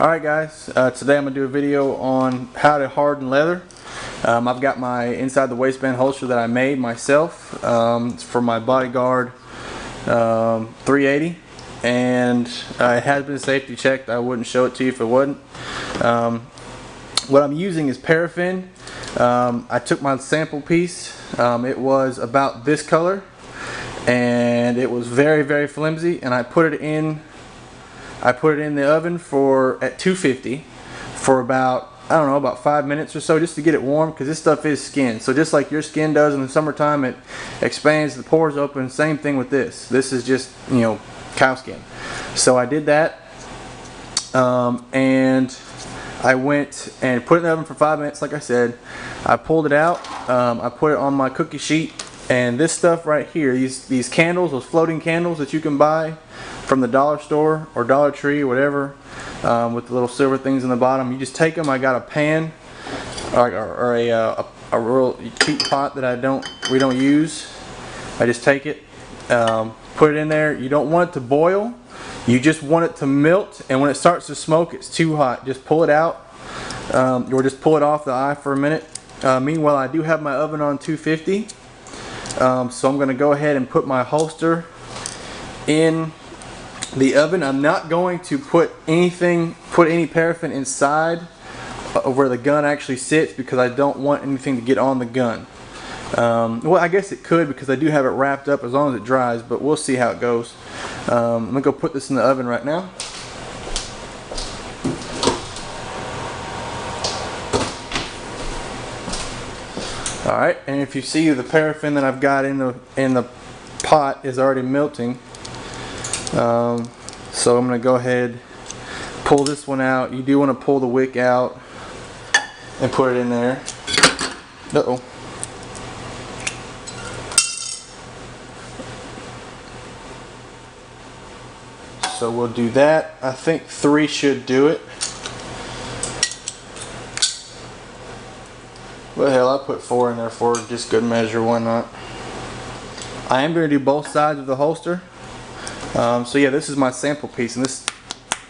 Alright guys, today I'm going to do a video on how to harden leather. I've got my inside the waistband holster that I made myself. It's for my Bodyguard 380, and it has been safety checked. I wouldn't show it to you if it wasn't. What I'm using is paraffin. I took my sample piece. It was about this color and it was very flimsy, and I put it in the oven at 250 for about, I don't know, about 5 minutes or so, just to get it warm, because this stuff is skin. So just like your skin does in the summertime, it expands, the pores open. Same thing with this. This is just, you know, cow skin. So I did that, and I went and put it in the oven for 5 minutes. Like I said, I pulled it out. I put it on my cookie sheet, and this stuff right here, these candles, those floating candles that you can buy from the dollar store or Dollar Tree or whatever, with the little silver things in the bottom. You just take them. I got a pan or a real cheap pot that we don't use. I just take it, put it in there. You don't want it to boil. You just want it to melt, and when it starts to smoke, it's too hot. Just pull it out, or just pull it off the eye for a minute. Meanwhile, I do have my oven on 250, so I'm going to go ahead and put my holster in the oven. I'm not going to put any paraffin inside where the gun actually sits, because I don't want anything to get on the gun. Well, I guess it could, because I do have it wrapped up as long as it dries, but we'll see how it goes. I'm going to go put this in the oven right now. Alright, and if you see, the paraffin that I've got in the pot is already melting. So I'm going to go ahead, pull this one out. You do want to pull the wick out and put it in there. Uh-oh. So we'll do that. I think 3 should do it. Well, hell, I put 4 in there for just good measure. Why not? I am going to do both sides of the holster. So yeah, this is my sample piece, and this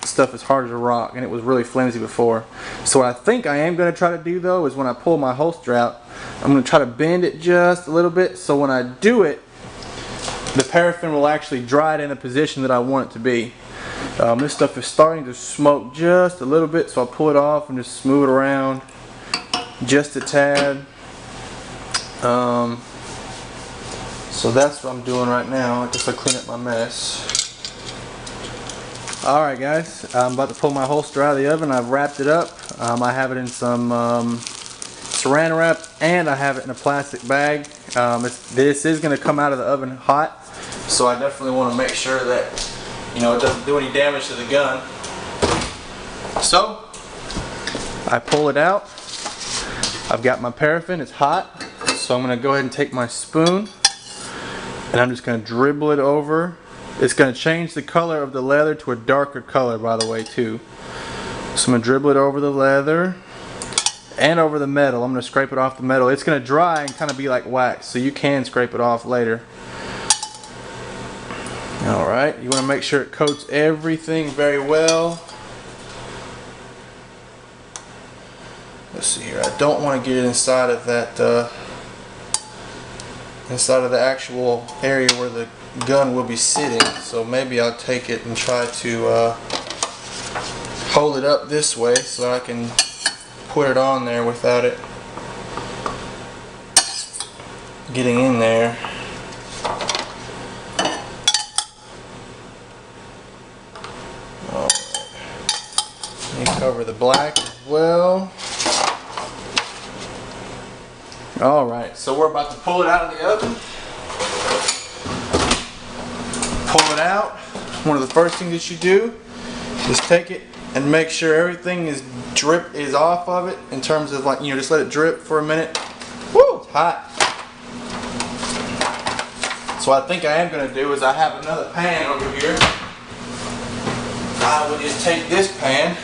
stuff is hard as a rock, and it was really flimsy before. So what I think I am going to try to do, though, is when I pull my holster out, I'm going to try to bend it just a little bit, so when I do it, the paraffin will actually dry it in the position that I want it to be. This stuff is starting to smoke just a little bit, so I'll pull it off and just smooth it around just a tad. So that's what I'm doing right now. I guess I clean up my mess. Alright guys, I'm about to pull my holster out of the oven. I've wrapped it up. I have it in some saran wrap, and I have it in a plastic bag. This is going to come out of the oven hot, so I definitely want to make sure that, you know, it doesn't do any damage to the gun. So I pull it out. I've got my paraffin. It's hot, so I'm going to go ahead and take my spoon, and I'm just going to dribble it over. It's going to change the color of the leather to a darker color, by the way, too. So I'm going to dribble it over the leather and over the metal. I'm going to scrape it off the metal. It's going to dry and kind of be like wax, so you can scrape it off later. Alright, you want to make sure it coats everything very well. Let's see here. I don't want to get it inside of that, inside of the actual area where the gun will be sitting. So maybe I'll take it and try to hold it up this way so I can put it on there without it getting in there. Alright. Let me cover the black as well. Alright, so we're about to pull it out of the oven. Pull it out. One of the first things that you do is take it and make sure everything is off of it, in terms of, like, you know, just let it drip for a minute. Woo, it's hot. So what I think I am going to do is, I have another pan over here. I will just take this pan,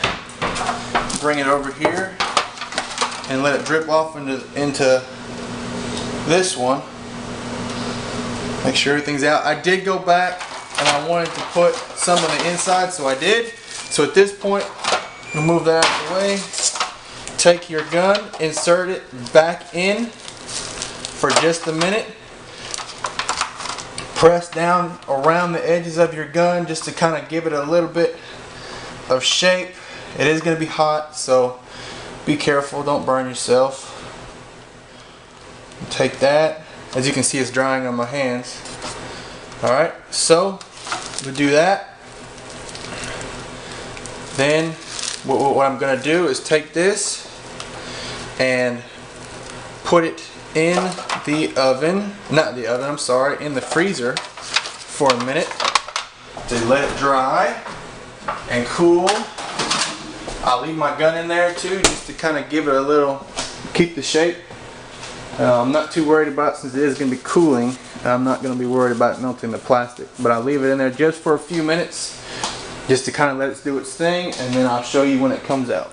bring it over here, and let it drip off into this one. Make sure everything's out. I did go back and I wanted to put some on the inside, so I did. So at this point, Move that out of the way. Take your gun, insert it back in for just a minute. Press down around the edges of your gun just to kind of give it a little bit of shape. It is going to be hot, so be careful, don't burn yourself. Take that. As you can see, it's drying on my hands. Alright, so we do that. Then what I'm going to do is take this and put it in the oven, in the freezer for a minute to let it dry and cool. I'll leave my gun in there too, just to kind of give it a little, keep the shape. I'm not too worried about it since it is going to be cooling. I'm not going to be worried about it melting the plastic, but I'll leave it in there just for a few minutes, just to kind of let it do its thing, and then I'll show you when it comes out.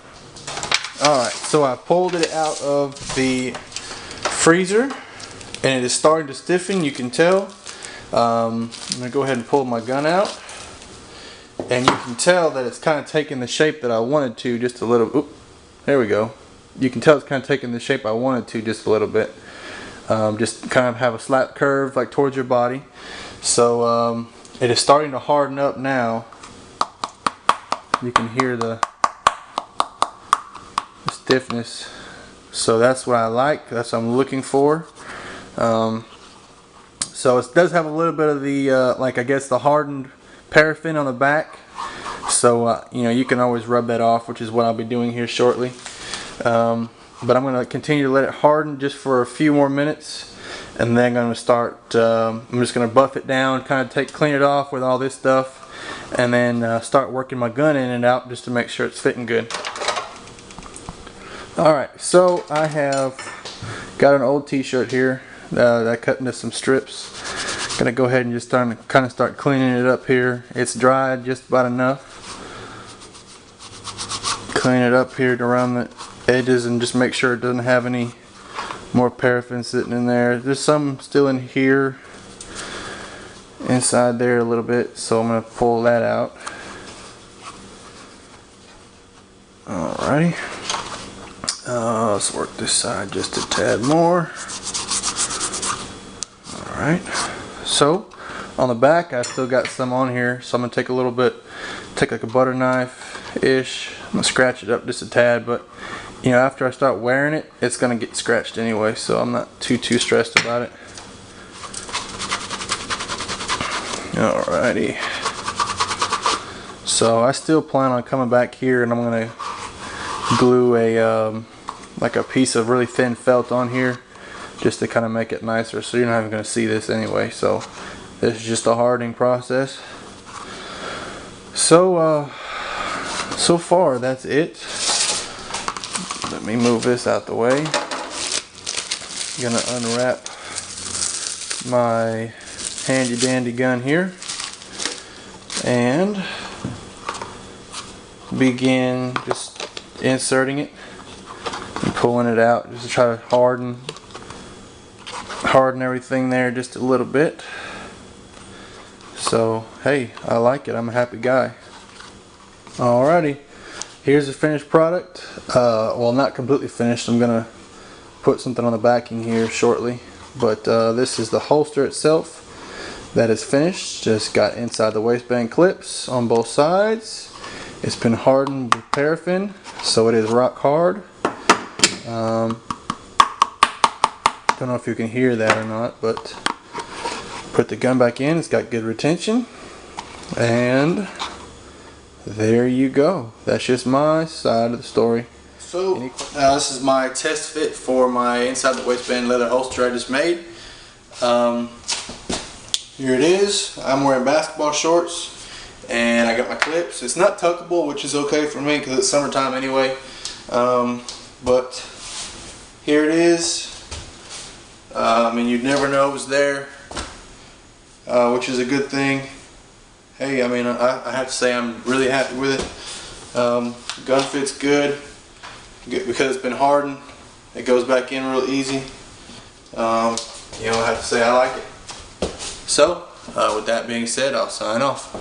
Alright, so I pulled it out of the freezer, and it is starting to stiffen, you can tell. I'm going to go ahead and pull my gun out, and you can tell that it's kind of taking the shape that I wanted to, just a little. Oop, there we go. You can tell it's kind of taking the shape I wanted to, just a little bit. Just kind of have a flat curve like towards your body. So it is starting to harden up now. You can hear the stiffness. So that's what I like. That's what I'm looking for. So it does have a little bit of the like, I guess, the hardened paraffin on the back. So you know, you can always rub that off, which is what I'll be doing here shortly. But I'm going to continue to let it harden just for a few more minutes, and then I'm going to start. I'm just going to buff it down, kind of clean it off with all this stuff, and then start working my gun in and out just to make sure it's fitting good. Alright, so I have got an old t-shirt here that I cut into some strips. Gonna go ahead and just kind of start cleaning it up here. It's dried just about enough. Clean it up here around the edges and just make sure it doesn't have any more paraffin sitting in there. There's some still in here, inside there a little bit, so I'm going to pull that out. Alrighty, let's work this side just a tad more. Alright, so on the back I still got some on here, so I'm going to take a little bit, take like a butter knife ish. I'm going to scratch it up just a tad, but you know, after I start wearing it, it's going to get scratched anyway, so I'm not too stressed about it. Alrighty. So I still plan on coming back here, and I'm going to glue a like a piece of really thin felt on here just to kind of make it nicer, so you're not even going to see this anyway. So this is just a hardening process. So so far that's it. Let me move this out the way. I'm gonna unwrap my handy dandy gun here and begin just inserting it and pulling it out, just to try to harden everything there just a little bit. So hey, I like it. I'm a happy guy. Alrighty, here's the finished product. Well, not completely finished. I'm gonna put something on the backing here shortly, but this is the holster itself that is finished. Just got inside the waistband clips on both sides. It's been hardened with paraffin, so it is rock hard. Don't know if you can hear that or not, but put the gun back in. It's got good retention, and there you go. That's just my side of the story. So this is my test fit for my inside the waistband leather holster I just made. Here it is. I'm wearing basketball shorts and I got my clips. It's not tuckable, which is okay for me because it's summertime anyway. But here it is. And you'd never know it was there, which is a good thing. Hey, I mean, I have to say I'm really happy with it. Gun fits good because it's been hardened. It goes back in real easy. You know, I have to say I like it. So, with that being said, I'll sign off.